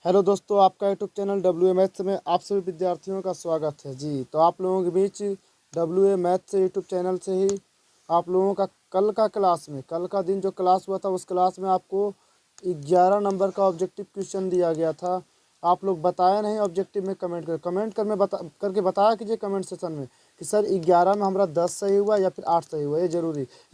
Hello दोस्तों, आपका YouTube channel W A maths में आप सभी विद्यार्थियों का स्वागत है जी। तो आप लोगों के बीच W A maths YouTube channel से ही आप लोगों का कल का दिन जो क्लास हुआ था उस क्लास में आपको 11 नंबर का ऑब्जेक्टिव क्वेश्चन दिया गया था। आप लोग बताया नहीं, ऑब्जेक्टिव में कमेंट कर में करके बताया कीजिए कमेंट सेशन में कि सर 11 में हमारा 10 सही हुआ या फिर 8 सही हुआ।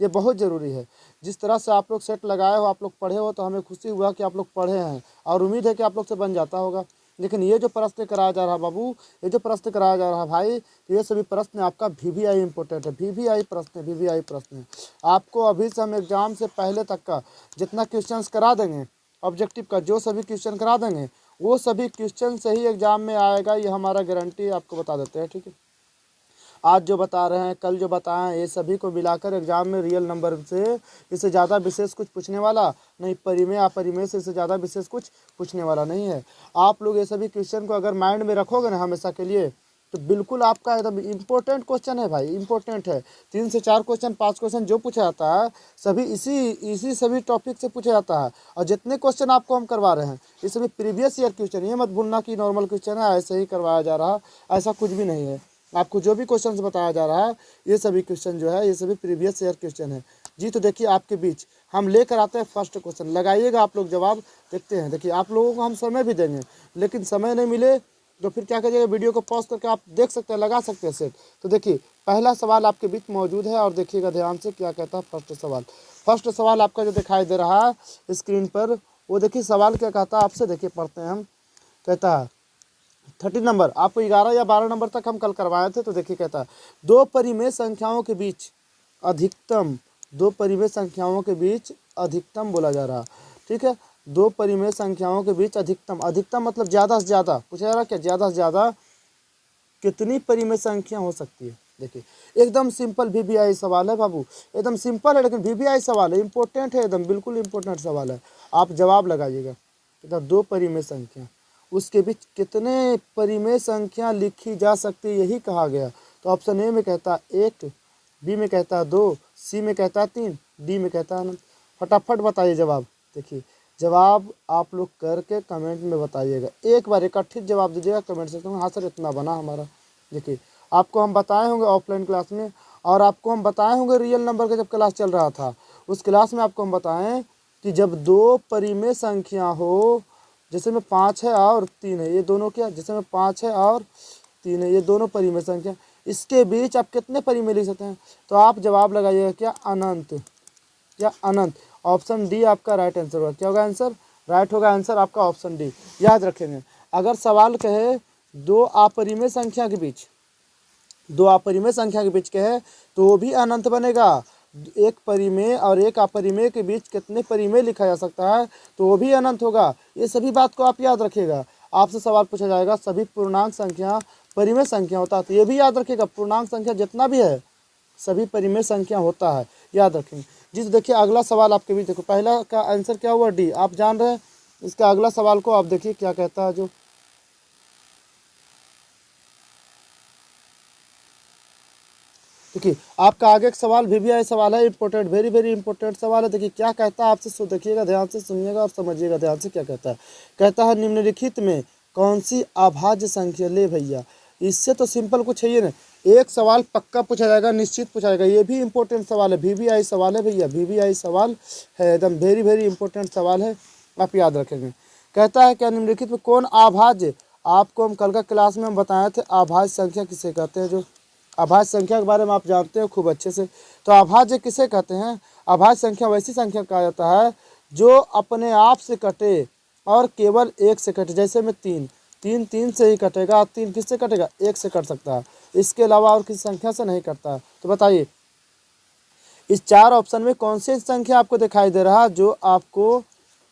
ये बहुत ज़रूरी है। जिस तरह से आप लोग सेट लगाए हो, आप लोग पढ़े हो, तो हमें खुशी हुआ कि आप लोग पढ़े हैं और उम्मीद है कि आप लोग से बन जाता होगा। लेकिन ये जो प्रश्न कराया जा रहा बाबू, ये जो प्रश्न कराया जा रहा भाई, तो ये सभी प्रश्न आपका वीवीआई इंपॉर्टेंट है। वीवीआई प्रश्न है। आपको अभी से हम एग्जाम से पहले तक का जितना क्वेश्चंस करा देंगे, ऑब्जेक्टिव का जो सभी क्वेश्चन करा देंगे, वो सभी क्वेश्चन से ही एग्जाम में आएगा। ये हमारा गारंटी आपको बता देते हैं, ठीक है। आज जो बता रहे हैं, कल जो बताए हैं, ये सभी को मिलाकर एग्जाम में रियल नंबर से इससे ज़्यादा विशेष कुछ पूछने वाला नहीं। परिमेय अपरिमेय से इससे ज़्यादा विशेष कुछ पूछने वाला नहीं है। आप लोग ये सभी क्वेश्चन को अगर माइंड में रखोगे ना हमेशा के लिए, तो बिल्कुल आपका एकदम इम्पोर्टेंट क्वेश्चन है भाई, इम्पोर्टेंट है। 3 से 4 क्वेश्चन, 5 क्वेश्चन जो पूछा जाता है सभी इसी सभी टॉपिक से पूछा जाता है। और जितने क्वेश्चन आपको हम करवा रहे हैं ये सभी प्रीवियस ईयर क्वेश्चन। ये मत भूलना कि नॉर्मल क्वेश्चन है ऐसे ही करवाया जा रहा, ऐसा कुछ भी नहीं है। आपको जो भी क्वेश्चन बताया जा रहा है ये सभी क्वेश्चन जो है ये सभी प्रीवियस ईयर क्वेश्चन है जी। तो देखिए आपके बीच हम लेकर आते हैं फर्स्ट क्वेश्चन, लगाइएगा आप लोग जवाब, देखते हैं। देखिए आप लोगों को हम समय भी देंगे, लेकिन समय नहीं मिले तो फिर क्या करिएगा, वीडियो को पॉज करके आप देख सकते हैं, लगा सकते हैं सेट। तो देखिए पहला सवाल आपके बीच मौजूद है और देखिएगा ध्यान से क्या कहता है फर्स्ट सवाल आपका जो दिखाई दे रहा है स्क्रीन पर, वो देखिए सवाल क्या कहता है आपसे। देखिए पढ़ते हैं हम। कहता है 30 नंबर, आपको 11 या 12 नंबर तक हम कल करवाए थे। तो देखिए कहता है दो परिमेय संख्याओं के बीच अधिकतम, दो परिमेय संख्याओं के बीच अधिकतम बोला जा रहा, ठीक है। दो परिमेय संख्याओं के बीच अधिकतम, अधिकतम मतलब ज़्यादा से ज़्यादा पूछा जा रहा क्या, ज़्यादा से ज़्यादा कितनी परिमेय संख्या हो सकती है। देखिए एकदम सिंपल वीवीआई सवाल है बाबू, एकदम सिंपल है, लेकिन वीवीआई सवाल है, इंपॉर्टेंट है, एकदम बिल्कुल इंपॉर्टेंट सवाल है। आप जवाब लगाइएगा। दो परिमेय संख्या, उसके बीच कितने परिमेय संख्या लिखी जा सकती है, यही कहा गया। तो ऑप्शन ए में कहता है 1, बी में कहता है 2, सी में कहता है 3, डी में कहता है अनंत। फटाफट बताइए जवाब। देखिए जवाब आप लोग करके कमेंट में बताइएगा, एक बार इकट्ठित जवाब दीजिएगा कमेंट सेक्शन में। हाँ सर इतना बना हमारा। देखिए आपको हम बताए होंगे ऑफलाइन क्लास में, और आपको हम बताए होंगे रियल नंबर का जब क्लास चल रहा था उस क्लास में आपको हम बताएं कि जब दो परिमेय संख्या हो, जैसे में 5 है और 3 है, ये दोनों क्या, जैसे में 5 है और 3 है, ये दोनों परिमेय संख्या, इसके बीच आप कितने परिमेय लिख सकते हैं। तो आप जवाब लगाइएगा क्या, अनंत, क्या अनंत। ऑप्शन डी आपका राइट आंसर होगा। क्या होगा आंसर, राइट होगा आंसर आपका ऑप्शन डी। याद रखेंगे, अगर सवाल कहे दो अपरिमेय संख्या के बीच, दो अपरिमेय संख्या के बीच कहे तो वो भी अनंत बनेगा। एक परिमेय और एक अपरिमेय के बीच कितने परिमेय लिखा जा सकता है तो वो भी अनंत होगा। ये सभी बात को आप याद रखिएगा। आपसे सवाल पूछा जाएगा सभी पूर्णांक संख्या परिमेय संख्या होता है, तो ये भी याद रखिएगा, पूर्णांक संख्या जितना भी है सभी परिमेय संख्या होता है, याद रखेंगे जी। तो देखिए अगला सवाल आपके बीच, देखो पहला का आंसर क्या हुआ, डी, आप जान रहे हैं। इसका अगला सवाल को आप देखिए क्या कहता है। जो देखिए आपका आगे एक सवाल वीवीआई सवाल है, इंपॉर्टेंट, वेरी वेरी इंपॉर्टेंट सवाल है। देखिए क्या कहता है आपसे, देखिएगा ध्यान से, सुनिएगा और समझिएगा ध्यान से क्या कहता है। कहता है निम्नलिखित में कौन सी अभाज्य संख्या, ले भैया इससे तो सिंपल कुछ है ही ना। एक सवाल पक्का पूछा जाएगा, निश्चित पूछा जाएगा, ये भी इंपॉर्टेंट सवाल है, वीवीआई सवाल है भैया, वीवीआई सवाल है, एकदम वेरी वेरी इंपॉर्टेंट सवाल है, आप याद रखेंगे। कहता है क्या निम्नलिखित में कौन अभाज्य, आपको हम कल का क्लास में हम बताए थे अभाज्य संख्या किसे कहते हैं। जो अभाज्य संख्या के बारे में आप जानते हो खूब अच्छे से। तो अभाज्य किसे कहते हैं, अभाज्य संख्या वैसी संख्या कहा जाता है जो अपने आप से कटे और केवल एक से कटे। जैसे में 3, 3 3 से ही कटेगा, 3 किससे कटेगा, एक से कट सकता है, इसके अलावा और किसी संख्या से नहीं कटता। तो बताइए इस 4 ऑप्शन में कौन सी संख्या आपको दिखाई दे रहा जो आपको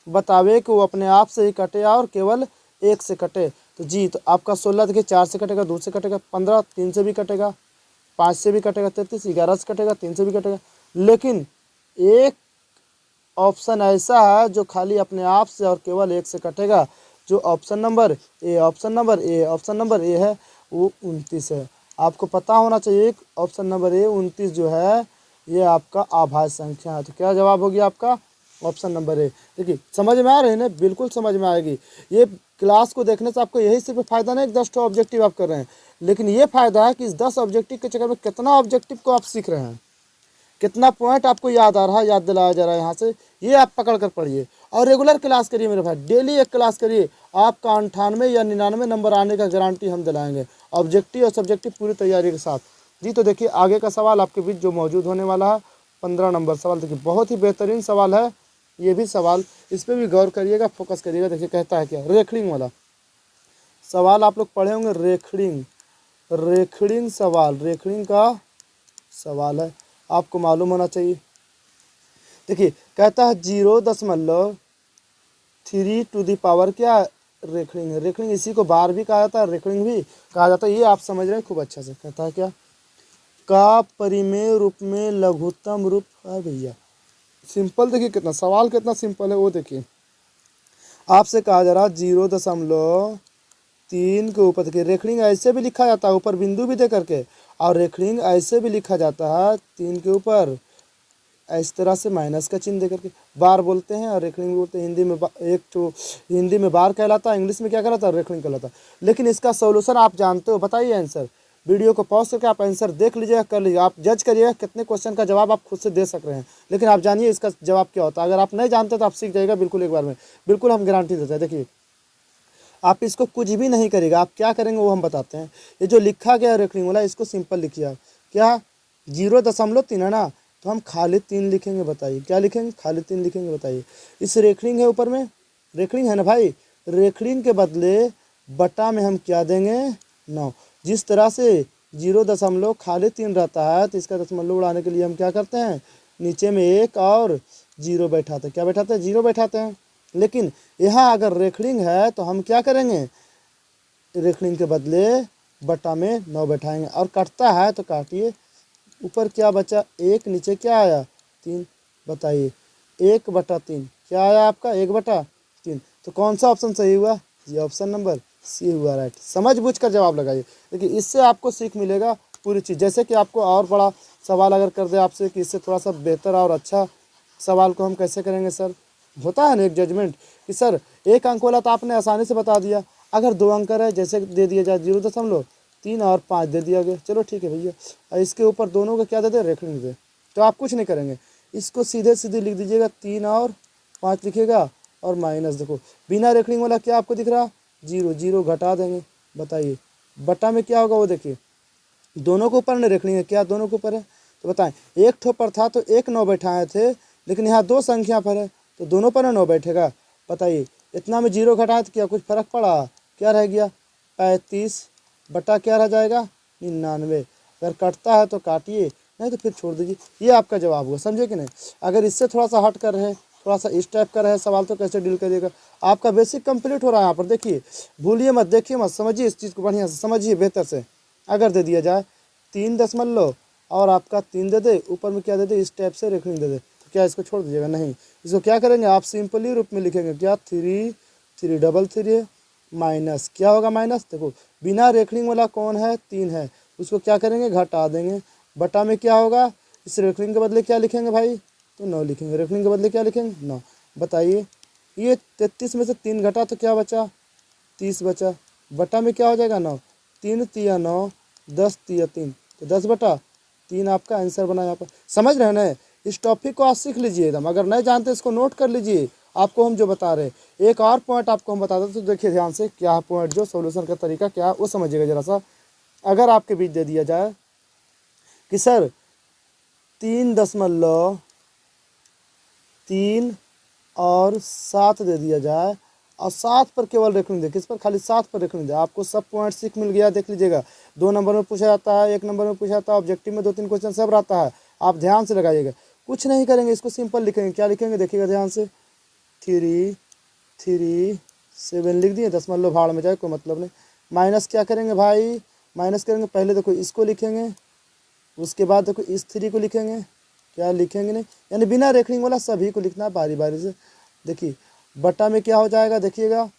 बतावे कि वो अपने आप से ही कटे और केवल एक से कटे। तो जी, तो आपका 16 देखिए 4 से कटेगा, 2 से कटेगा, 15 3 से भी कटेगा, 5 से भी कटेगा, 33 11 से कटेगा, 3 से भी कटेगा। लेकिन एक ऑप्शन ऐसा है जो खाली अपने आप से और केवल एक से कटेगा, जो option number A, option number A है, वो 29 है। आपको पता होना चाहिए ऑप्शन नंबर ए 29 जो है ये आपका अभाज्य संख्या है। तो क्या जवाब हो गया आपका ऑप्शन नंबर ए। देखिए समझ में आ रही है ना, बिल्कुल समझ में आएगी। ये क्लास को देखने से आपको यही सिर्फ फ़ायदा नहीं कि 10 ऑब्जेक्टिव आप कर रहे हैं, लेकिन ये फ़ायदा है कि इस 10 ऑब्जेक्टिव के चक्कर में कितना ऑब्जेक्टिव को आप सीख रहे हैं, कितना पॉइंट आपको याद आ रहा है, याद दिलाया जा रहा है यहाँ से, ये आप पकड़ कर पढ़िए। और रेगुलर क्लास करिए मेरे भाई, डेली एक क्लास करिए, आपका 98 या 99 नंबर आने का गारंटी हम दिलाएंगे, ऑब्जेक्टिव और सब्जेक्टिव पूरी तैयारी के साथ। जी तो देखिए आगे का सवाल आपके बीच जो मौजूद होने वाला है 15 नंबर सवाल। देखिए बहुत ही बेहतरीन सवाल है ये भी सवाल, इस पर भी गौर करिएगा, फोकस करिएगा। देखिए कहता है क्या, रेखड़िंग वाला सवाल आप लोग पढ़े होंगे। रेखड़िंग सवाल, रेखड़िंग का सवाल है, आपको मालूम होना चाहिए। देखिए कहता है 0.3 क्या रेखड़िंग है। रेखड़िंग इसी को बार भी कहा जाता है, रेखड़िंग भी कहा जाता है, ये आप समझ रहे हैं खूब अच्छा से। कहता है क्या, का परिमेय रूप में लघुत्तम रूप है भैया। सिंपल देखिए कितना सवाल कितना सिंपल है वो देखिए। आपसे कहा जा रहा 0.3 के ऊपर, देखिए रेखड़िंग ऐसे भी लिखा जाता है, ऊपर बिंदु भी दे करके, और रेखड़िंग ऐसे भी लिखा जाता है 3 के ऊपर इस तरह से माइनस का चिन्ह दे करके, बार बोलते हैं और रेखड़िंग भी बोलते हैं। हिंदी में एक तो हिंदी में बार कहलाता है, इंग्लिश में क्या कहलाता है, रेखड़िंग कहलाता है। लेकिन इसका सॉल्यूशन आप जानते हो, बताइए आंसर। वीडियो को पॉज करके आप आंसर देख लीजिएगा, कर लीजिएगा, आप जज करिएगा कितने क्वेश्चन का जवाब आप खुद से दे सक रहे हैं। लेकिन आप जानिए इसका जवाब क्या होता है। अगर आप नहीं जानते तो आप सीख जाइएगा बिल्कुल एक बार में, बिल्कुल हम गारंटी देते हैं। देखिए आप इसको कुछ भी नहीं करेगा, आप क्या करेंगे वो हम बताते हैं। ये जो लिखा गया रेखड़िंग वाला, इसको सिंपल लिखिए आप। क्या 0.3 है ना, तो हम खाली 3 लिखेंगे। बताइए क्या लिखेंगे, खाली 3 लिखेंगे। बताइए इस रेखड़िंग है, ऊपर में रेखड़िंग है ना भाई, रेखड़िंग के बदले बटा में हम क्या देंगे, 9। जिस तरह से 0 खाली 3 रहता है, तो इसका दशमलव उड़ाने के लिए हम क्या करते हैं, नीचे में 1 और 0 बैठाते हैं। क्या बैठाते हैं, 0 बैठाते हैं। लेकिन यहाँ अगर रेखड़िंग है तो हम क्या करेंगे, रेखड़िंग के बदले बटा में 9 बैठाएंगे। और कटता है तो काटिए, ऊपर क्या बचा 1, नीचे क्या आया 3। बताइए 1/3 क्या आया आपका, 1/3। तो कौन सा ऑप्शन सही हुआ, ये ऑप्शन नंबर सी हुआ राइट। समझ बूझ कर जवाब लगाइए। देखिए इससे आपको सीख मिलेगा पूरी चीज़। जैसे कि आपको और बड़ा सवाल अगर कर दे आपसे कि इससे थोड़ा सा बेहतर और अच्छा सवाल को हम कैसे करेंगे सर, होता है ना एक जजमेंट कि सर 1 अंक वाला तो आपने आसानी से बता दिया, अगर 2 अंक है जैसे दे दिया जाए 0.3 और 5 दे दिया गया, चलो ठीक है भैया, और इसके ऊपर दोनों का क्या दे दे, रेखड़िंग दे, तो आप कुछ नहीं करेंगे, इसको सीधे सीधे लिख दीजिएगा। 3 और 5 लिखिएगा और माइनस, देखो बिना रेखड़िंग वाला क्या आपको दिख रहा, 0 घटा देंगे। बताइए बटा में क्या होगा, वो देखिए दोनों के ऊपर ने रेखड़िंग है, क्या दोनों के ऊपर है, तो बताएं एक ठो पर था तो 1 9 बैठाए थे, लेकिन यहाँ 2 संख्या पर है तो दोनों पर 9 बैठेगा। बताइए इतना में 0 घटाए तो क्या कुछ फर्क पड़ा, क्या रह गया 35 बटा क्या रह जाएगा 99। अगर कटता है तो काटिए, नहीं तो फिर छोड़ दीजिए। ये आपका जवाब हुआ, समझे कि नहीं। अगर इससे थोड़ा सा हट कर रहे, थोड़ा सा इस टाइप का रहे सवाल, तो कैसे डील करिएगा। आपका बेसिक कंप्लीट हो रहा है यहाँ पर, देखिए भूलिए मत, देखिए मत, समझिए इस चीज़ को बढ़िया से, समझिए बेहतर से। अगर दे दिया जाए 3 और आपका 3 दे दे, ऊपर में क्या दे दे, इस टाइप से रेखड़िंग दे दे, तो क्या इसको छोड़ दीजिएगा, नहीं। इसको क्या करेंगे आप सिंपली रूप में लिखेंगे, क्या 3 है माइनस क्या होगा, माइनस देखो बिना रेखड़िंग वाला कौन है, 3 है, उसको क्या करेंगे घटा देंगे। बटा में क्या होगा, इस रेखड़िंग के बदले क्या लिखेंगे भाई, तो 9 लिखेंगे। रेखड़िंग के बदले क्या लिखेंगे, 9। बताइए ये 33 में से 3 घटा तो क्या बचा, 30 बचा। बटा में क्या हो जाएगा 9, 3 तिया 9, 10 तिया 3, तो 10/3 आपका आंसर बना यहाँ पर। समझ रहे हैं ना, इस टॉपिक को आप सीख लीजिए एकदम, अगर नहीं जानते इसको नोट कर लीजिए। आपको हम जो बता रहे हैं एक और पॉइंट आपको हम बता दें, तो देखिए ध्यान से क्या पॉइंट, जो सॉल्यूशन का तरीका क्या है वो समझिएगा ज़रा सा। अगर आपके बीच दे दिया जाए कि सर 3.3 और 7 दे दिया जाए, और 7 पर केवल रेखड़िंग दे, किस पर, खाली 7 पर रेखड़िंग दे, आपको सब पॉइंट सीख मिल गया। देख लीजिएगा 2 नंबर में पूछा जाता है, 1 नंबर में पूछा जाता है, ऑब्जेक्टिव में 2-3 क्वेश्चन सब रहता है, आप ध्यान से लगाइएगा। कुछ नहीं करेंगे, इसको सिंपल लिखेंगे। क्या लिखेंगे देखिएगा ध्यान से, 3.7 लिख दिए, दशमलव भाड़ में जाए कोई मतलब नहीं। माइनस क्या करेंगे भाई, माइनस करेंगे, पहले देखो इसको लिखेंगे, उसके बाद देखो इस 3 को लिखेंगे, क्या लिखेंगे नहीं, यानी बिना रेखड़िंग वाला सभी को लिखना है बारी बारी से। देखिए बटा में क्या हो जाएगा, देखिएगा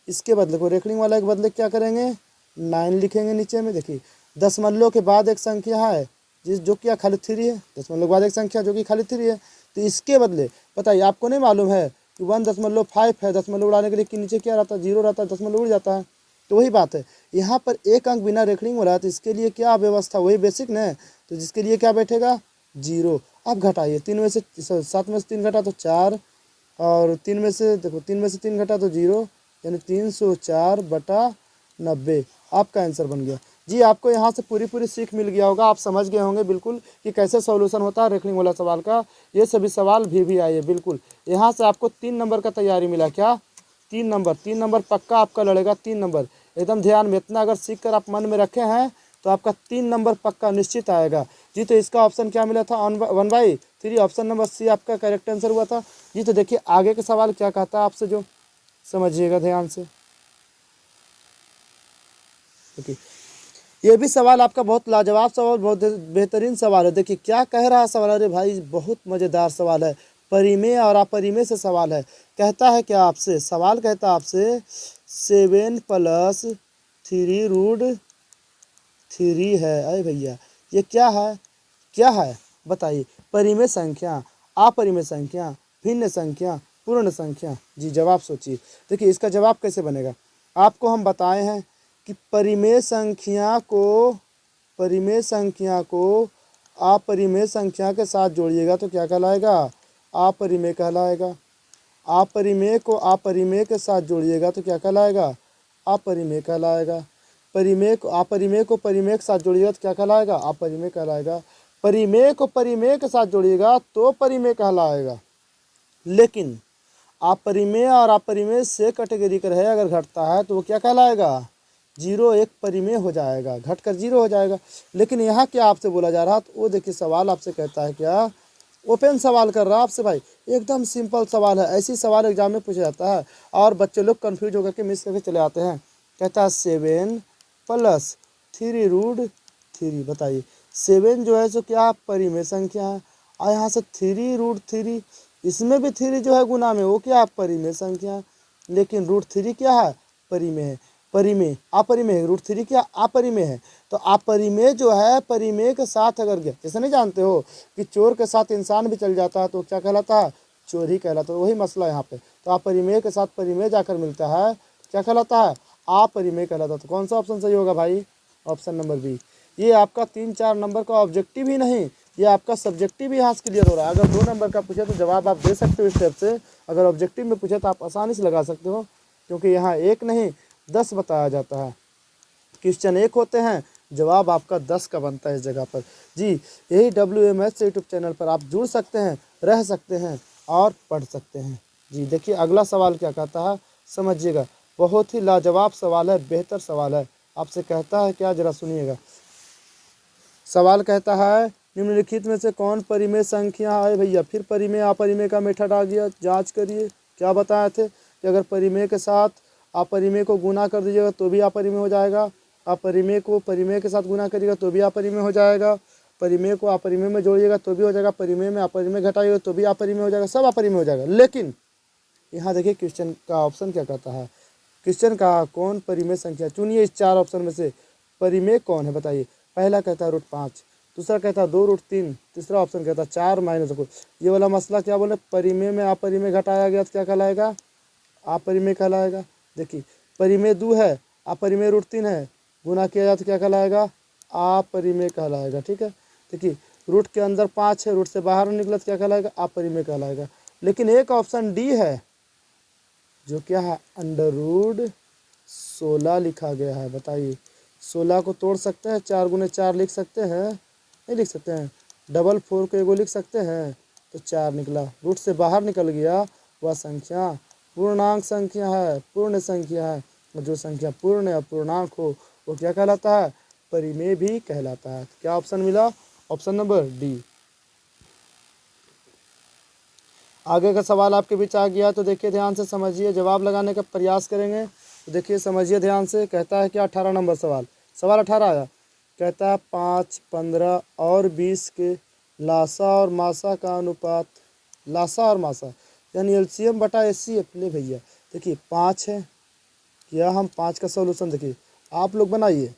इसके बदले को रेखड़िंग वाला के बदले क्या करेंगे 9 लिखेंगे नीचे में। देखिए दशमलव के बाद एक संख्या है जो क्या खाली 3 है, दशमलव के बाद एक संख्या जो कि खाली 3 है, तो इसके बदले बताइए, आपको नहीं मालूम है कि 1.5 है, दशमलव उड़ाने के लिए कि नीचे क्या रहता है, 0 रहता है, दशमलव उड़ जाता है। तो वही बात है, यहाँ पर एक अंक बिना रेखड़िंग हो रहा है, तो इसके लिए क्या व्यवस्था, वही बेसिक न है, तो जिसके लिए क्या बैठेगा 0। अब घटाइए, 3 में से 7 में से 3 घटा तो 4, और 3 में से देखो 3 में से 3 घटा तो 0, यानी 304/90 आपका आंसर बन गया। जी आपको यहाँ से पूरी सीख मिल गया होगा, आप समझ गए होंगे बिल्कुल कि कैसे सॉल्यूशन होता है रेखड़िंग वाला सवाल का। ये सभी सवाल भी आए बिल्कुल। यहाँ से आपको 3 नंबर का तैयारी मिला, क्या 3 नंबर पक्का आपका लड़ेगा, 3 नंबर एकदम ध्यान में। इतना अगर सीख कर आप मन में रखे हैं तो आपका 3 नंबर पक्का निश्चित आएगा। जी तो इसका ऑप्शन क्या मिला था, 1/3, ऑप्शन नंबर सी आपका करेक्ट आंसर हुआ था। जी तो देखिए आगे का सवाल क्या कहता है आपसे, जो समझिएगा ध्यान से। देखिए ये भी सवाल आपका बहुत लाजवाब सवाल, बहुत बेहतरीन सवाल है। देखिए क्या कह रहा है सवाल, अरे भाई बहुत मज़ेदार सवाल है, परिमेय और अपरिमेय से सवाल है। कहता है क्या आपसे, सवाल कहता है आपसे 7+3√3 है। अरे भैया ये क्या है, क्या है बताइए, परिमेय संख्या, अपरिमेय संख्या, भिन्न संख्या, पूर्ण संख्या। जी जवाब सोचिए। देखिए इसका जवाब कैसे बनेगा, आपको हम बताए हैं कि परिमेय संख्या को अपरिमेय संख्या के साथ जोड़िएगा तो क्या कहलाएगा, अपरिमेय कहलाएगा। अपरिमेय को अपरिमेय के साथ जोड़िएगा तो क्या कहलाएगा, अपरिमेय कहलाएगा। परिमेय को अपरिमेय के साथ जोड़िएगा तो क्या कहलाएगा, अपरिमेय कहलाएगा। परिमेय को परिमेय के साथ जोड़िएगा तो परिमेय कहलाएगा। लेकिन अपरिमेय और अपरिमेय से कैटेगरी का है, अगर घटता है तो वो क्या कहलाएगा, 0 एक परिमेय हो जाएगा, घटकर 0 हो जाएगा। लेकिन यहाँ क्या आपसे बोला जा रहा, तो वो देखिए सवाल आपसे कहता है क्या, ओपन सवाल कर रहा है आपसे भाई, एकदम सिंपल सवाल है। ऐसी सवाल एग्जाम में पूछा जाता है और बच्चे लोग कन्फ्यूज होकर के मिस करके चले आते हैं। कहता है 7+3√3, बताइए 7 जो है सो क्या परिमेय संख्या है, और यहाँ से 3√3, इसमें भी 3 जो है गुना में, वो क्या परिमेय संख्या है। लेकिन √3 क्या है, परिमेय है। परिमेय अपरिमेय, √3 क्या अपरिमेय है। तो अपरिमेय जो है परिमेय के साथ अगर गया, जैसे नहीं जानते हो कि चोर के साथ इंसान भी चल जाता है तो क्या कहलाता है, चोर ही कहलाता है। वही मसला यहाँ पे, तो अपरिमेय के साथ परिमेय जाकर मिलता है क्या कहलाता है, अपरिमेय कहलाता है। तो कौन सा ऑप्शन सही होगा भाई, ऑप्शन नंबर बी। ये आपका 3-4 नंबर का ऑब्जेक्टिव ही नहीं, ये आपका सब्जेक्टिव ही यहाँ से क्लियर हो रहा है। अगर 2 नंबर का पूछे तो जवाब आप दे सकते हो स्टेप से, अगर ऑब्जेक्टिव में पूछे तो आप आसानी से लगा सकते हो, क्योंकि यहाँ 1 नहीं 10 बताया जाता है। क्वेश्चन 1 होते हैं, जवाब आपका 10 का बनता है इस जगह पर। जी यही WMS यूट्यूब चैनल पर आप जुड़ सकते हैं, रह सकते हैं और पढ़ सकते हैं। जी देखिए अगला सवाल क्या कहता है, समझिएगा, बहुत ही लाजवाब सवाल है, बेहतर सवाल है। आपसे कहता है क्या, जरा सुनिएगा। सवाल कहता है निम्नलिखित में से कौन परिमेय संख्या है। भैया फिर परिमेय अपरिमेय का मेथड आ गया, जांच करिए। क्या बताए थे कि अगर परिमेय के साथ अपरिमेय को गुना कर दीजिएगा तो भी अपरिमेय हो जाएगा, अपरिमेय को परिमेय के साथ गुना करिएगा तो भी अपरिमेय हो जाएगा, परिमेय को अपरिमेय में जोड़िएगा तो भी हो जाएगा, परिमेय में अपरिमेय घटाइएगा तो भी अपरिमेय हो जाएगा, सब अपरिमेय हो जाएगा। लेकिन यहाँ देखिए क्वेश्चन का ऑप्शन क्या कहता है, क्वेश्चन का कौन परिमेय संख्या, चुनिए इस 4 ऑप्शन में से परिमेय कौन है बताइए। पहला कहता है √5, दूसरा कहता है 2√3, तीसरा ऑप्शन कहता है 4 -2। ये वाला मसला क्या बोले, परिमेय में अपरिमेय घटाया गया तो क्या कहलाएगा, अपरिमेय कहलाएगा। देखिए परिमेय 2 है, अपरिमेय √3 है, गुना किया जाए तो क्या कहलाएगा, अपरिमेय कहलाएगा। ठीक है, देखिए रूट के अंदर 5 है, रूट से बाहर निकला तो क्या कहलाएगा, अपरिमेय कहलाएगा। लेकिन एक ऑप्शन डी है जो क्या है, √16 लिखा गया है। बताइए 16 को तोड़ सकते हैं, 4 × 4 लिख सकते हैं, नहीं लिख सकते हैं, 4 को एगो लिख सकते हैं, तो 4 निकला। रूट से बाहर निकल गया, वह संख्या पूर्णांक संख्या है, पूर्ण संख्या है। जो संख्या पूर्ण या पूर्णांक हो वो क्या कहलाता है, परिमेय भी कहलाता है। क्या ऑप्शन मिला, ऑप्शन नंबर डी। आगे का सवाल आपके बीच आ गया तो देखिए ध्यान से समझिए, जवाब लगाने का प्रयास करेंगे। तो देखिए समझिए ध्यान से, कहता है कि 18 नंबर सवाल 18 आया। कहता है 5, 15 और 20 के लासा और मासा का अनुपात, लासा और मासा यानी LCM बटा HCF। ले भैया देखिए 5 है, क्या हम 5 का सॉल्यूशन देखिए आप लोग बनाइए,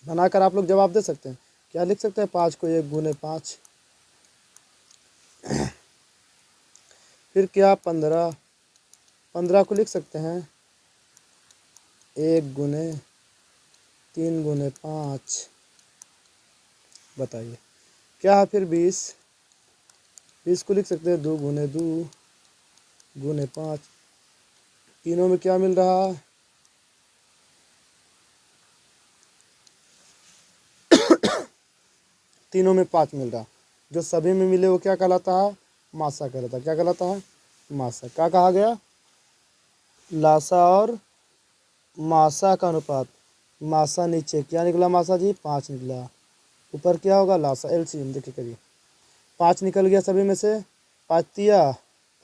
बनाकर आप लोग जवाब दे सकते हैं। क्या लिख सकते हैं, 5 को 1 × 5 फिर क्या 15, 15 को लिख सकते हैं 1 गुने 3 गुने 5, बताइए क्या है। फिर 20, 20 को लिख सकते हैं 2 गुने 2 गुने 5, तीनों में क्या मिल रहा है, तीनों में 5 मिल रहा। जो सभी में मिले वो क्या कहलाता है, मासा कहलाता है। क्या कहलाता है, मासा। क्या कहा गया, लासा और मासा का अनुपात। मासा नीचे क्या निकला मासा जी, 5 निकला। ऊपर क्या होगा, लासा। एलसीएम देखिए करिए, 5 निकल गया सभी में से। 5 तिया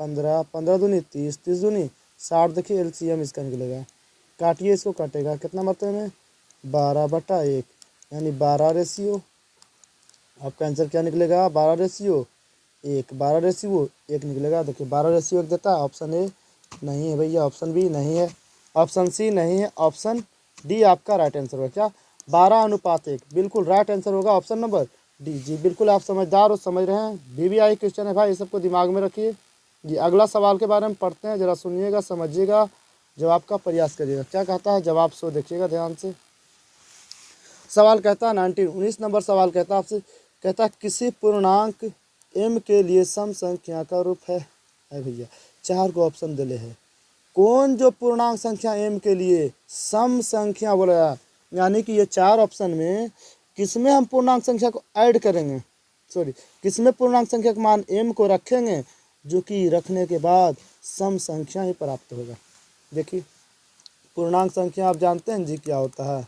15, 15 दूनी 30, 30 दूनी 60। देखिए एलसीएम इसका निकलेगा। काटिए इसको, काटेगा कितना मात्रा में, 12/1, यानी 12 आपका आंसर क्या निकलेगा, 12:1, 12:1 निकलेगा। देखिए 12:1 देता है, ऑप्शन ए नहीं है भैया, ऑप्शन बी नहीं है, ऑप्शन सी नहीं है, ऑप्शन डी आपका राइट आंसर होगा। क्या, 12:1, बिल्कुल राइट आंसर होगा ऑप्शन नंबर डी। जी बिल्कुल, आप समझदार हो, समझ रहे हैं। VVI क्वेश्चन है भाई, ये सबको दिमाग में रखिए। जी अगला सवाल के बारे में पढ़ते हैं, जरा सुनिएगा, समझिएगा, जवाब का प्रयास करिएगा। क्या कहता है जवाब, सो देखिएगा ध्यान से। सवाल कहता है 19 नंबर सवाल कहता है आपसे, कहता है किसी पूर्णांक m के लिए सम संख्या का रूप है। भैया 4 को ऑप्शन दिले है, कौन जो पूर्णांक संख्या m के लिए सम संख्या बोला, यानी कि ये 4 ऑप्शन में किसमें हम पूर्णांक संख्या को ऐड करेंगे, सॉरी किसमें पूर्णांक संख्या का मान m को रखेंगे, जो कि रखने के बाद सम संख्या ही प्राप्त होगा। देखिए पूर्णांक संख्या आप जानते हैं जी क्या होता है,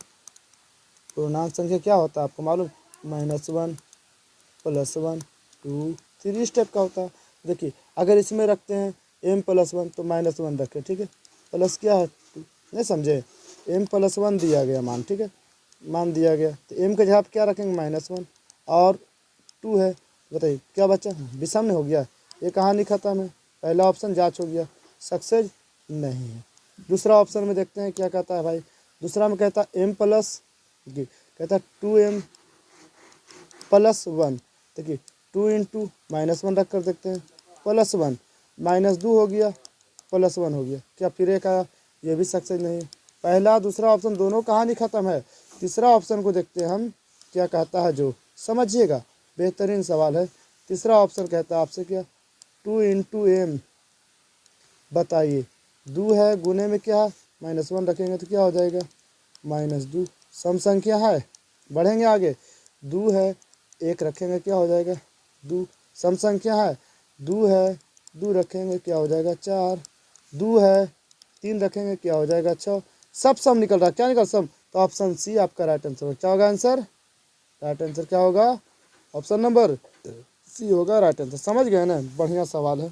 पूर्णांक संख्या क्या होता है आपको मालूम, -1 +1 2 3 स्टेप का होता है। देखिए अगर इसमें रखते हैं m + 1 तो -1 रखें, ठीक है, प्लस क्या है 2, नहीं समझे, m + 1 दिया गया मान, ठीक है, मान दिया गया, तो m के जगह क्या रखेंगे -1 और 2 है। बताइए क्या बचा, विषम हो गया, ये कहानी खत्म है। पहला ऑप्शन जांच हो गया, सक्सेस नहीं है। दूसरा ऑप्शन में देखते हैं क्या कहता है भाई, दूसरा में कहता है m प्लस, कहता है 2m + 1, देखिए 2 × -1 रख कर देखते हैं, +1 -2 हो गया, +1 हो गया। क्या फिर एक आया, ये भी सक्सेस नहीं है। पहला दूसरा ऑप्शन दोनों कहानी खत्म है। तीसरा ऑप्शन को देखते हैं हम क्या कहता है, जो समझिएगा बेहतरीन सवाल है। तीसरा ऑप्शन कहता है आपसे क्या, 2 × m, बताइए 2 है, गुने में क्या है -1 रखेंगे तो क्या हो जाएगा -2, सम संख्या है, बढ़ेंगे आगे, 2 है 1 रखेंगे क्या हो जाएगा 2, सम संख्या है, 2 है 2 रखेंगे क्या हो जाएगा 4, 2 है 3 रखेंगे क्या हो जाएगा 6, सब सम निकल रहा है, क्या निकल सम, तो ऑप्शन सी आपका राइट आंसर होगा। क्या होगा आंसर, राइट आंसर क्या होगा, ऑप्शन नंबर सी होगा राइट आंसर। समझ गए ना, बढ़िया सवाल है।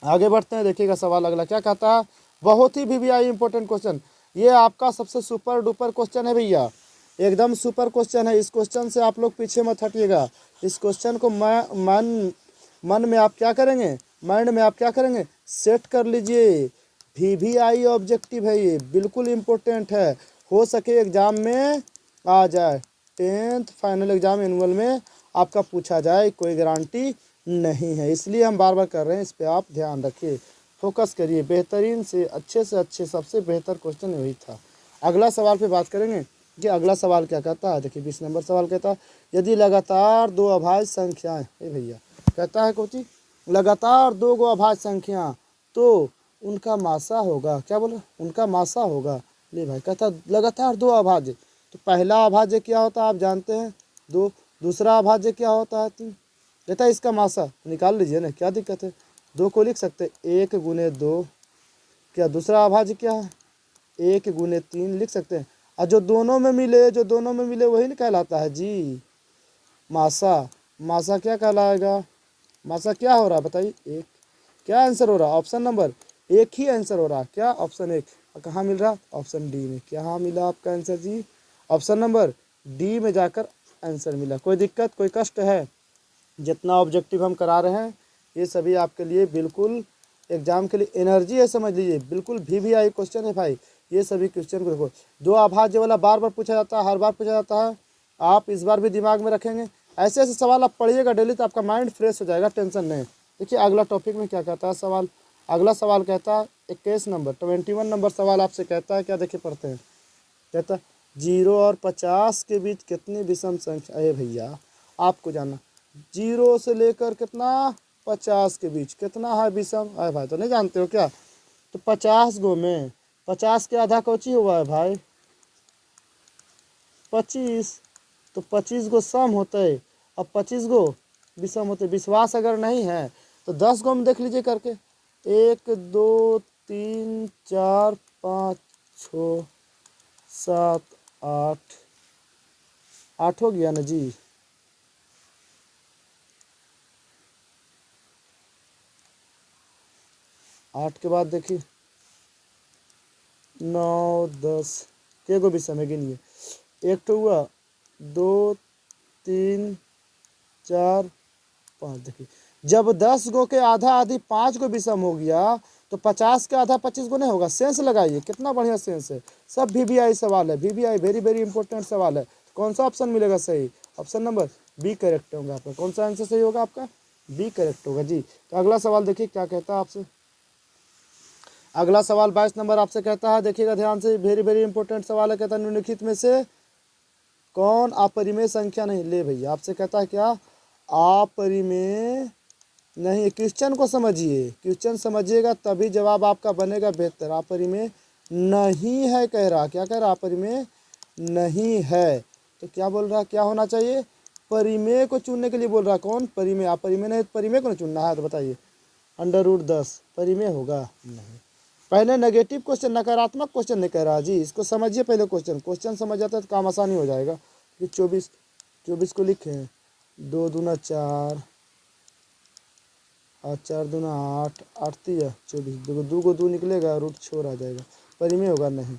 आगे बढ़ते हैं, देखिएगा सवाल अगला क्या कहता है, बहुत ही VVI इंपॉर्टेंट क्वेश्चन, ये आपका सबसे सुपर डुपर क्वेश्चन है भैया, एकदम सुपर क्वेश्चन है। इस क्वेश्चन से आप लोग पीछे मत हटिएगा। इस क्वेश्चन को मन में आप क्या करेंगे, माइंड में आप क्या करेंगे, सेट कर लीजिए। VVI ऑब्जेक्टिव है, ये बिल्कुल इम्पोर्टेंट है, हो सके एग्जाम में आ जाए, 10th फाइनल एग्जाम एनुअल में आपका पूछा जाए, कोई गारंटी नहीं है, इसलिए हम बार बार कर रहे हैं, इस पर आप ध्यान रखिए, फोकस करिए। बेहतरीन से अच्छे सबसे बेहतर क्वेश्चन यही था। अगला सवाल पे बात करेंगे कि अगला सवाल क्या कहता है। देखिए 20 नंबर सवाल कहता है, यदि लगातार 2 अभाज्य संख्याएं, भैया कहता है कोची, लगातार 2 गो अभाज्य संख्या तो उनका मासा होगा, क्या बोला, उनका मासा होगा। ले भाई कहता लगातार 2 अभाज्य, तो पहला अभाज्य क्या होता है आप जानते हैं 2, दूसरा अभाज्य क्या होता है 3, कहता है इसका मासा निकाल लीजिए ना, क्या दिक्कत है, 2 को लिख सकते 1 × 2, क्या दूसरा अभाज्य क्या है 1 × 3 लिख सकते हैं, और जो दोनों में मिले वही नहीं कहलाता है जी मासा। मासा क्या कहलाएगा, मासा क्या हो रहा है बताइए, 1, क्या आंसर हो रहा है, ऑप्शन नंबर 1 ही आंसर हो रहा है, क्या ऑप्शन 1, कहाँ मिल रहा, ऑप्शन डी में। क्या मिला आपका आंसर जी, ऑप्शन नंबर डी में जाकर आंसर मिला। कोई दिक्कत कोई कष्ट है, जितना ऑब्जेक्टिव हम करा रहे हैं ये सभी आपके लिए बिल्कुल एग्जाम के लिए एनर्जी है, समझ लीजिए, बिल्कुल VVI क्वेश्चन है भाई। ये सभी क्वेश्चन को देखो, 2 अभाज्य वाला बार बार पूछा जाता है, हर बार पूछा जाता है, आप इस बार भी दिमाग में रखेंगे। ऐसे ऐसे सवाल आप पढ़िएगा डेली तो आपका माइंड फ्रेश हो जाएगा, टेंशन नहीं। देखिए अगला टॉपिक में क्या कहता है सवाल, अगला सवाल कहता है 21 नंबर 21 नंबर सवाल आपसे कहता है क्या, देखिए पढ़ते हैं। कहता है 0 और 50 के बीच कितनी विषम संख्या, अरे भैया आपको जानना, 0 से लेकर कितना 50 के बीच कितना है विषम, अरे भाई तो नहीं जानते हो क्या। तो 50 गो में 50 के आधा कौची हुआ है भाई 25, तो 25 गो सम होते है, अब 25 गो विषम होते। विश्वास अगर नहीं है तो 10 गो में देख लीजिए करके, 1 2 3 4 5 6 7 8, 8 हो गया ना जी। 8 के बाद देखिए 9 10 के गो विषम है गिनिए, एक तो हुआ 2 3 4 5, देखिए जब 10 गो के आधा आधी 5 गो विषम हो गया तो 50 के आधा 25 गो नहीं होगा। सेंस लगाइए, कितना बढ़िया सेंस है। सब VBI सवाल है, VBI वेरी वेरी इंपॉर्टेंट सवाल है। कौन सा ऑप्शन मिलेगा सही, ऑप्शन नंबर बी करेक्ट होगा आपका। कौन सा आंसर सही होगा आपका, बी करेक्ट होगा जी। तो अगला सवाल देखिए क्या कहता है आपसे। अगला सवाल 22 नंबर आपसे कहता है, देखिएगा ध्यान से, वेरी वेरी इंपॉर्टेंट सवाल है। कहता है निम्नलिखित में से कौन अपरिमेय संख्या नहीं, ले भैया आपसे कहता है क्या अपरिमेय नहीं। क्वेश्चन को समझिए, क्वेश्चन समझिएगा तभी जवाब आपका बनेगा बेहतर। अपरिमेय नहीं है कह रहा, क्या कह रहा अपरिमेय नहीं है, तो क्या बोल रहा क्या होना चाहिए, परिमेय को चुनने के लिए बोल रहा। कौन परिमेय, अपरिमेय नहीं, परिमेय को चुनना है तो बताइए √10 परिमेय होगा नहीं। पहले नेगेटिव क्वेश्चन नकारात्मक क्वेश्चन नहीं कह रहा जी, इसको समझिए पहले। क्वेश्चन समझ जाता है तो काम आसानी हो जाएगा। कि 24 को लिखें 2 दूना 4 और 4 दूना 8, 8 3 24, 2 को 2 निकलेगा, रूट छोड़ आ जाएगा, परिमेय होगा नहीं।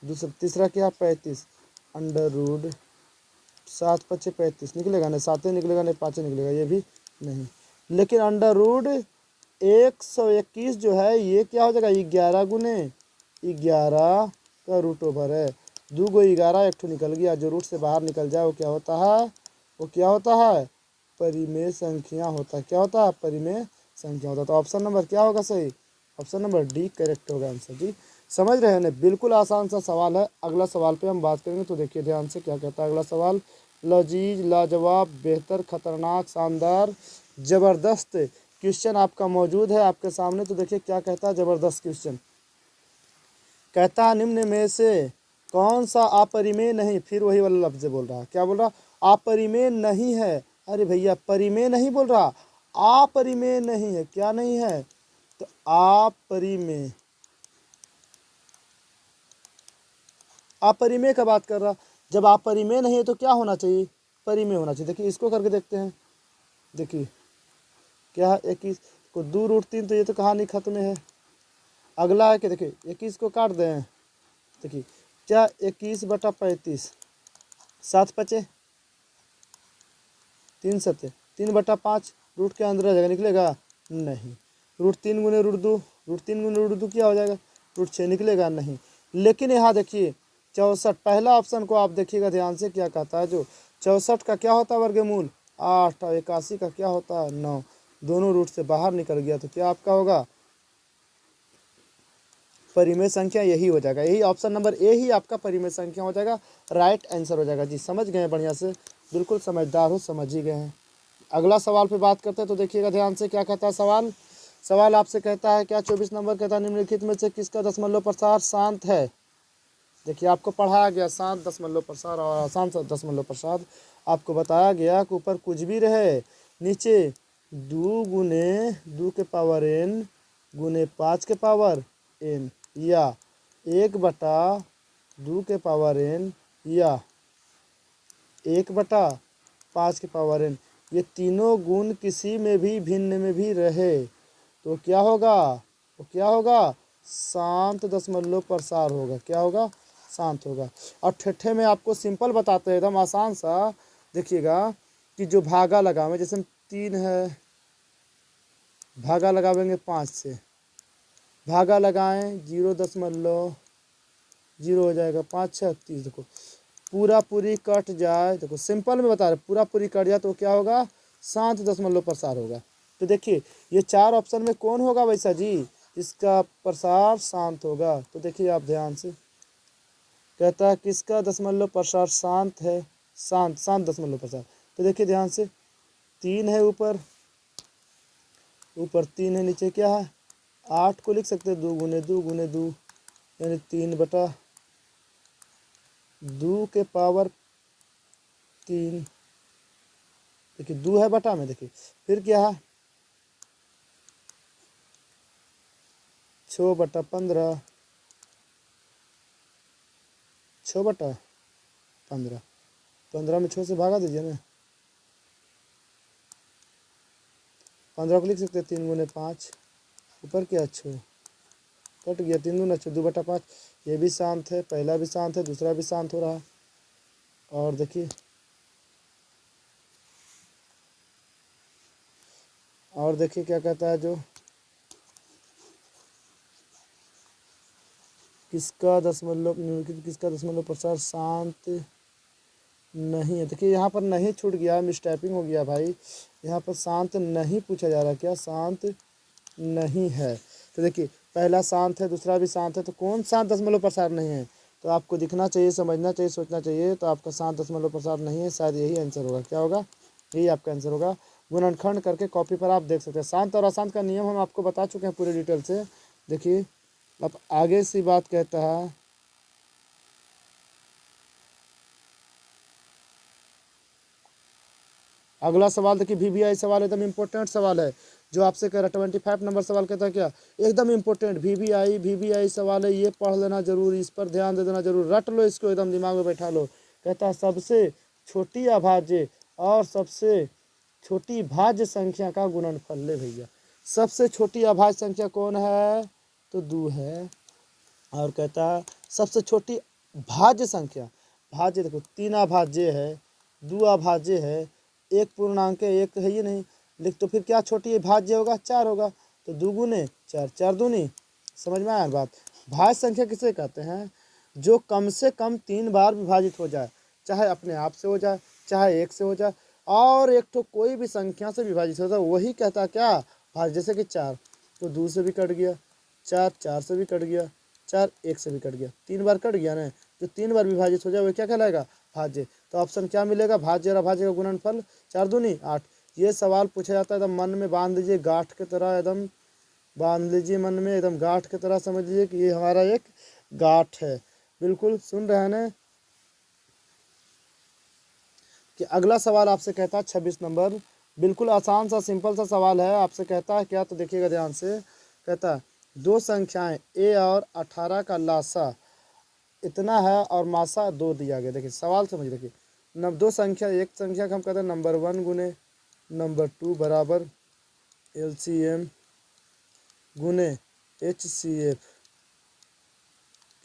दूसरा तीसरा क्या 35 √7 5 35 निकलेगा नहीं, 7 निकलेगा नहीं, 5 निकलेगा, ये भी नहीं। लेकिन √121 जो है ये क्या हो जाएगा 11 गुने 11 का रूट ओवर है। 2 को 11 एक ठो निकल गया, जो रूट से बाहर निकल जाए वो क्या होता है, वो क्या होता है परिमेय संख्या होता है। क्या होता है परिमेय संख्या होता है। तो ऑप्शन नंबर क्या होगा सही, ऑप्शन नंबर डी करेक्ट होगा आंसर जी। समझ रहे हैं ना, बिल्कुल आसान सा सवाल है। अगला सवाल पे हम बात करेंगे, तो देखिए ध्यान से क्या कहता है अगला सवाल। लजीज लाजवाब बेहतर खतरनाक शानदार ज़बरदस्त क्वेश्चन आपका मौजूद है आपके सामने। तो देखिए क्या कहता है ज़बरदस्त क्वेश्चन। कहता है निम्न में से कौन सा अपरिमेय नहीं, फिर वही वाला लफ्ज़ बोल रहा है। क्या बोल रहा अपरिमेय नहीं है। अरे भैया परिमेय नहीं बोल रहा, अपरिमेय नहीं है। क्या नहीं है, तो अपरिमेय, अपरिमेय का बात कर रहा। जब अपरिमेय नहीं है तो क्या होना चाहिए, परिमेय होना चाहिए। देखिए इसको करके देखते हैं। देखिए क्या है 21 को 2√3, तो ये तो कहानी खत्म है। अगला है कि देखिए 21 को काट दें। देखिए क्या 21/35, 7 5 3 7 3/5, रूट के अंदर आ जाएगा, निकलेगा नहीं। √3 गुने √2, √3 गुने √2 क्या हो जाएगा, √6 निकलेगा नहीं। लेकिन यहाँ देखिए 64, पहला ऑप्शन को आप देखिएगा ध्यान से क्या कहता है। जो 64 का क्या होता है वर्गमूल 8 और 81 का क्या होता है 9, दोनों रूट से बाहर निकल गया, तो क्या आपका होगा परिमेय संख्या, यही हो जाएगा। यही ऑप्शन नंबर ए ही आपका परिमेय संख्या हो जाएगा, राइट आंसर हो जाएगा जी। समझ गए हैं बढ़िया से, बिल्कुल समझदार हो, समझ ही गए हैं। अगला सवाल पे बात करते हैं, तो देखिएगा ध्यान से क्या कहता है सवाल। सवाल आपसे कहता है क्या 24 नंबर कहता है निम्नलिखित में से किसका दशमलव प्रसार शांत है। देखिए आपको पढ़ाया गया शांत दशमलव प्रसार और अशांत दशमलव प्रसार। आपको बताया गया कि ऊपर कुछ भी रहे, नीचे 2 गुने 2 के पावर n गुने 5 के पावर n, या 1/2 के पावर n या 1/5 के पावर n, ये तीनों गुण किसी में भी भिन्न में भी रहे तो क्या होगा, तो क्या होगा शांत दशमलव प्रसार होगा। क्या होगा, शांत होगा। और ठेठे में आपको सिंपल बताते हैं एकदम आसान सा। देखिएगा कि जो भागा लगावे, जैसे 3 है, भागा लगावेंगे 5 से, भागा लगाएं 0.0 हो जाएगा, 5 6 30। देखो पूरा पूरी कट जाए, देखो सिंपल में बता रहे, पूरा पूरी कट जाए तो क्या होगा शांत दशमलव प्रसार होगा। तो देखिए ये 4 ऑप्शन में कौन होगा वैसा जी, इसका प्रसार शांत होगा। तो देखिए आप ध्यान से, कहता है किसका दशमलव प्रसार शांत है, शांत शांत दशमलव प्रसार। तो देखिए ध्यान से, 3 है ऊपर, ऊपर 3 है, नीचे क्या है 8 को लिख सकते हैं 2 गुने 2 गुने 2 यानी 3/2 के पावर 3। देखिए 2 है बटा में, देखिए फिर क्या है 6/15, 6/15, 15 में 6 से भागा दीजिए ना, 15 को लिख सकते हैं 3 गुने 5, ऊपर क्या 6 कट गया, 3 दूना 6, 2/5। ये भी शांत है, पहला भी शांत है, दूसरा भी शांत हो रहा है। और देखिए क्या कहता है, जो किसका दशमलव निम्नलिखित किसका दशमलव प्रसार शांत नहीं है। देखिए यहाँ पर नहीं छूट गया, मिसटाइपिंग हो गया भाई, यहाँ पर शांत नहीं पूछा जा रहा, क्या शांत नहीं है। तो देखिए पहला शांत है, दूसरा भी शांत है, तो कौन शांत दशमलव प्रसार नहीं है। तो आपको दिखना चाहिए, समझना चाहिए, सोचना चाहिए। तो आपका शांत दशमलव प्रसार नहीं है, शायद यही आंसर होगा। क्या होगा, यही आपका आंसर होगा। गुणनखंड करके कॉपी पर आप देख सकते हैं। शांत और अशांत का नियम हम आपको बता चुके हैं पूरे डिटेल से। देखिए अब आगे सी बात कहता है, अगला सवाल देखिए वीवीआई सवाल एकदम इंपॉर्टेंट सवाल है, जो आपसे कह रहा है 25 नंबर सवाल कहता है क्या, एकदम इंपॉर्टेंट वीवीआई सवाल है, ये पढ़ लेना जरूर, इस पर ध्यान दे देना जरूर, रट लो इसको, एकदम दिमाग में बैठा लो। कहता है सबसे छोटी अभाज्य और सबसे छोटी भाज्य संख्या का गुणनफल ले भैया। सबसे छोटी अभाज्य संख्या कौन है, तो 2 है। और कहता है सबसे छोटी भाज्य संख्या, भाज्य देखो 3 अभाज्य है, 2 अभाज्य है, 1 पूर्णांक है, 1 है ही नहीं, लिख तो फिर क्या छोटी भाज्य होगा 4 होगा। तो 2 गुने 4, 4 दूनी, समझ में आया बात। भाज्य संख्या किसे कहते हैं, जो कम से कम 3 बार विभाजित हो जाए, चाहे अपने आप से हो जाए, चाहे 1 से हो जाए, और एक तो कोई भी संख्या से विभाजित हो जाए, वही कहता क्या भाज्य। जैसे कि 4 तो 2 से भी कट गया, 4 4 से भी कट गया, 4 1 से भी कट गया, 3 बार कट गया ना, जो 3 बार विभाजित हो जाए वो क्या कहलाएगा, भाज्य। तो ऑप्शन क्या मिलेगा, भाज्य और अभाज्य का गुणनफल 4 दूनी 8। ये सवाल पूछा जाता है, एकदम मन में बांध लीजिए, गांठ की तरह एकदम बांध लीजिए मन में, एकदम गांठ की तरह समझ लीजिए कि ये हमारा एक गांठ है। बिल्कुल सुन रहे हैं ना। कि अगला सवाल आपसे कहता है 26 नंबर, बिल्कुल आसान सा सिंपल सा सवाल है। आपसे कहता है क्या, तो देखिएगा ध्यान से, कहता है 2 संख्याएं a और 18 का लासा इतना है और मासा 2 दिया गया। देखिए सवाल समझ, देखिए 2 संख्या, एक संख्या का हम कहते हैं नंबर 1 गुने नंबर 2 बराबर LCM गुने HCF,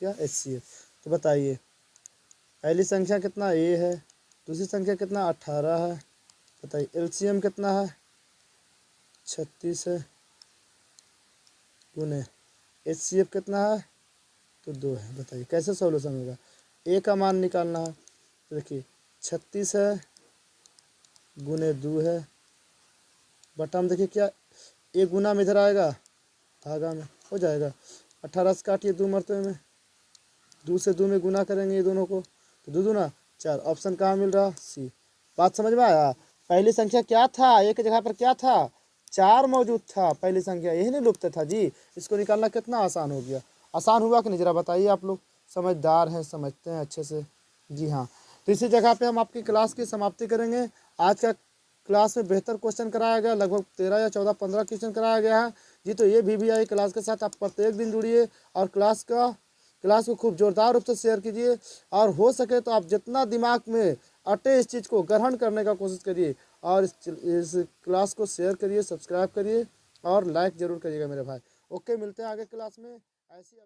क्या HCF। तो बताइए पहली संख्या कितना a है, दूसरी संख्या कितना 18 है, बताइए LCM कितना है 36 है, गुने HCF कितना है तो 2 है। बताइए कैसे सॉल्यूशन होगा, a का मान निकालना है। तो देखिए 36 है गुने 2 है, बटा में देखिए क्या a गुना में इधर आएगा, भागा में हो जाएगा, 18 से काटिए 2 मरतबे में, 2 से 2 में गुना करेंगे ये दोनों को, तो 2 दूना 4। ऑप्शन कहाँ मिल रहा, सी। बात समझ में आया। पहली संख्या क्या था, एक जगह पर क्या था 4 मौजूद था, पहली संख्या यही नहीं लुप्त था जी। इसको निकालना कितना आसान हो गया, आसान हुआ कि नहीं, जरा बताइए। आप लोग समझदार हैं, समझते हैं अच्छे से, जी हाँ। तो इसी जगह पे हम आपकी क्लास की समाप्ति करेंगे। आज का क्लास में बेहतर क्वेश्चन कराया गया, लगभग 13 या 14 15 क्वेश्चन कराया गया है जी। तो ये वीवीआई क्लास के साथ आप प्रत्येक दिन जुड़िए और क्लास को खूब जोरदार रूप से शेयर कीजिए, और हो सके तो आप जितना दिमाग में अटे इस चीज़ को ग्रहण करने का कोशिश करिए, और इस क्लास को शेयर करिए, सब्सक्राइब करिए और लाइक ज़रूर करिएगा मेरे भाई। ओके, मिलते हैं आगे क्लास में ऐसी